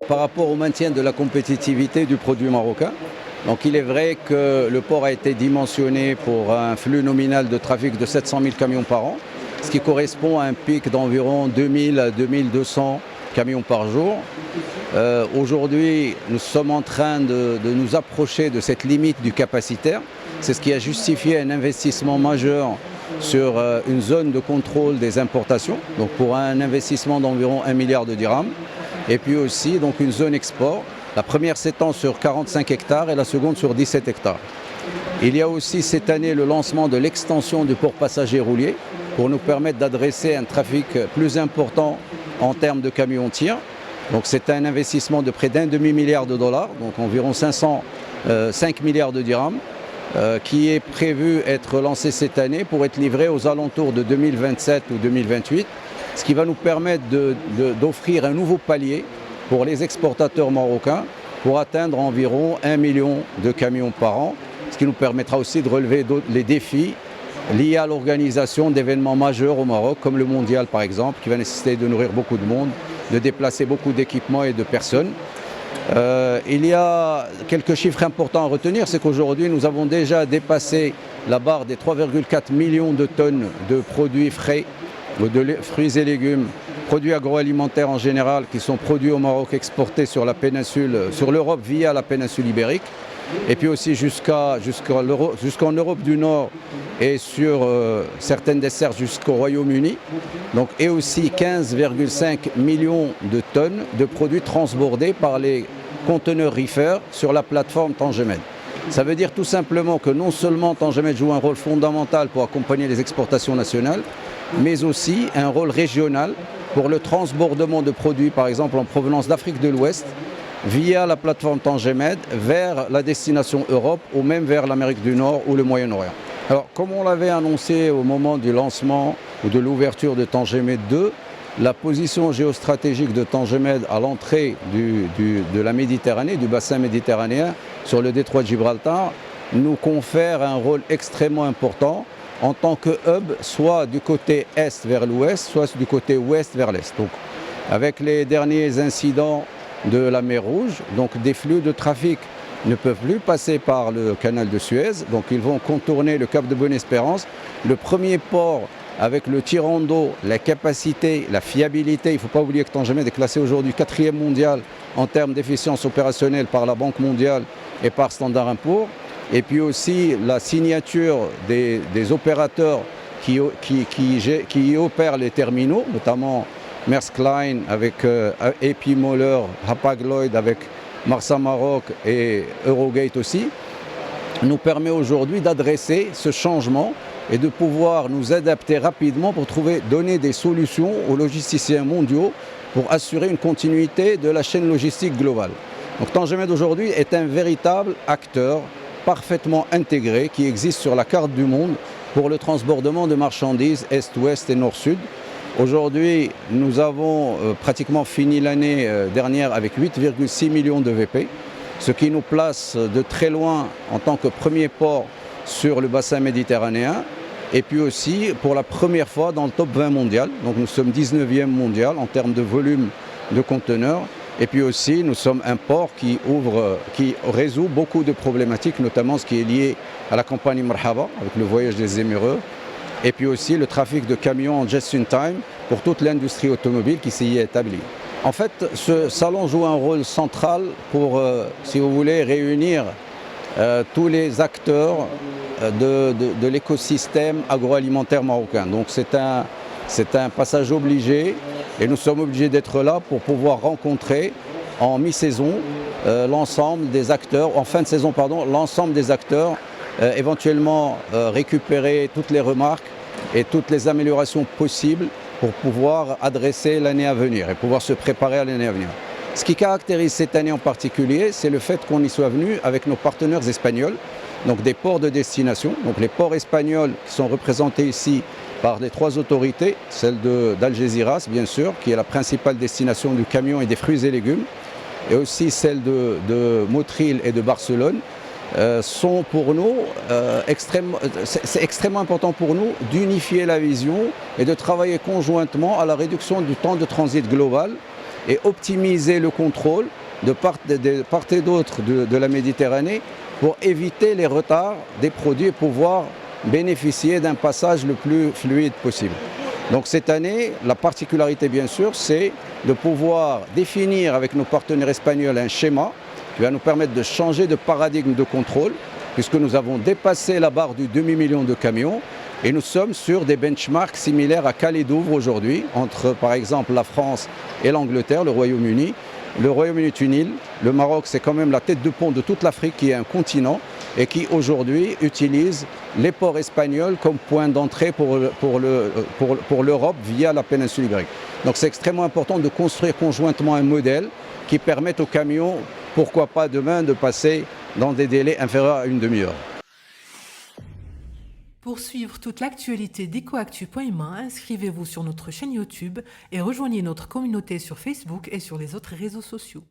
par rapport au maintien de la compétitivité du produit marocain. Donc il est vrai que le port a été dimensionné pour un flux nominal de trafic de 700 000 camions par an, ce qui correspond à un pic d'environ 2000 à 2200 camions par jour. Aujourd'hui, nous sommes en train de nous approcher de cette limite du capacitaire. C'est ce qui a justifié un investissement majeur sur une zone de contrôle des importations, donc pour un investissement d'environ 1 milliard de dirhams. Et puis aussi donc une zone export, la première s'étend sur 45 hectares et la seconde sur 17 hectares. Il y a aussi cette année le lancement de l'extension du port passager roulier pour nous permettre d'adresser un trafic plus important en termes de camions-tirs. Donc c'est un investissement de près d'un demi-milliard de dollars, donc environ 5 milliards de dirhams, qui est prévu être lancé cette année pour être livré aux alentours de 2027 ou 2028, ce qui va nous permettre d'offrir un nouveau palier pour les exportateurs marocains pour atteindre environ 1 million de camions par an, ce qui nous permettra aussi de relever les défis liés à l'organisation d'événements majeurs au Maroc, comme le mondial par exemple, qui va nécessiter de nourrir beaucoup de monde, de déplacer beaucoup d'équipements et de personnes. Il y a quelques chiffres importants à retenir, c'est qu'aujourd'hui nous avons déjà dépassé la barre des 3,4 millions de tonnes de produits frais, de fruits et légumes, produits agroalimentaires en général, qui sont produits au Maroc, exportés sur la péninsule, sur l'Europe via la péninsule ibérique, et puis aussi jusqu'en Europe du Nord et sur certaines dessertes jusqu'au Royaume-Uni. Donc, et aussi 15,5 millions de tonnes de produits transbordés par les conteneurs reefer sur la plateforme Tangemed. Ça veut dire tout simplement que non seulement Tangemed joue un rôle fondamental pour accompagner les exportations nationales, mais aussi un rôle régional pour le transbordement de produits, par exemple en provenance d'Afrique de l'Ouest, via la plateforme Tangemed vers la destination Europe ou même vers l'Amérique du Nord ou le Moyen-Orient. Alors, comme on l'avait annoncé au moment du lancement ou de l'ouverture de Tangemed 2, la position géostratégique de Tangemed à l'entrée de la Méditerranée, du bassin méditerranéen, sur le détroit de Gibraltar, nous confère un rôle extrêmement important en tant que hub, soit du côté est vers l'ouest, soit du côté ouest vers l'est. Donc, avec les derniers incidents de la mer Rouge, donc des flux de trafic ne peuvent plus passer par le canal de Suez, donc ils vont contourner le cap de Bonne-Espérance. Le premier port avec le tirant d'eau, la capacité, la fiabilité, il ne faut pas oublier que Tangemed est classé aujourd'hui 4e mondial en termes d'efficience opérationnelle par la Banque mondiale et par Standard & Poor's. Et puis aussi la signature des opérateurs qui opèrent les terminaux, notamment Maersk Line avec AP Moller, Hapag-Lloyd avec Marsa Maroc et Eurogate aussi, nous permet aujourd'hui d'adresser ce changement et de pouvoir nous adapter rapidement pour donner des solutions aux logisticiens mondiaux pour assurer une continuité de la chaîne logistique globale. Donc Tangemed aujourd'hui est un véritable acteur parfaitement intégré qui existe sur la carte du monde pour le transbordement de marchandises Est-Ouest et Nord-Sud. Aujourd'hui, nous avons pratiquement fini l'année dernière avec 8,6 millions de VP, ce qui nous place de très loin en tant que premier port sur le bassin méditerranéen et puis aussi pour la première fois dans le top 20 mondial. Donc nous sommes 19e mondial en termes de volume de conteneurs. Et puis aussi, nous sommes un port qui résout beaucoup de problématiques, notamment ce qui est lié à la compagnie Marhaba, avec le voyage des Émireux, et puis aussi le trafic de camions en just-in-time pour toute l'industrie automobile qui s'y est établie. En fait, ce salon joue un rôle central pour, si vous voulez, réunir tous les acteurs de l'écosystème agroalimentaire marocain. Donc c'est un passage obligé. Et nous sommes obligés d'être là pour pouvoir rencontrer en mi-saison l'ensemble des acteurs, en fin de saison, pardon, l'ensemble des acteurs, éventuellement récupérer toutes les remarques et toutes les améliorations possibles pour pouvoir adresser l'année à venir et pouvoir se préparer à l'année à venir. Ce qui caractérise cette année en particulier, c'est le fait qu'on y soit venu avec nos partenaires espagnols, donc des ports de destination, donc les ports espagnols qui sont représentés ici par les 3 autorités, celle d'Algeciras bien sûr, qui est la principale destination du camion et des fruits et légumes, et aussi celle de Motril et de Barcelone, sont pour nous c'est extrêmement important pour nous d'unifier la vision et de travailler conjointement à la réduction du temps de transit global et optimiser le contrôle de part et d'autre de la Méditerranée pour éviter les retards des produits et pouvoir bénéficier d'un passage le plus fluide possible. Donc cette année, la particularité bien sûr, c'est de pouvoir définir avec nos partenaires espagnols un schéma qui va nous permettre de changer de paradigme de contrôle, puisque nous avons dépassé la barre du demi-million de camions et nous sommes sur des benchmarks similaires à Calais-Douvres aujourd'hui, entre par exemple la France et l'Angleterre, le Royaume-Uni. Le Royaume-Uni est une île, le Maroc c'est quand même la tête de pont de toute l'Afrique qui est un continent et qui aujourd'hui utilise les ports espagnols comme point d'entrée pour l'Europe via la péninsule ibérique. Donc c'est extrêmement important de construire conjointement un modèle qui permette aux camions, pourquoi pas demain, de passer dans des délais inférieurs à une demi-heure. Pour suivre toute l'actualité d'EcoActu.ma, inscrivez-vous sur notre chaîne YouTube et rejoignez notre communauté sur Facebook et sur les autres réseaux sociaux.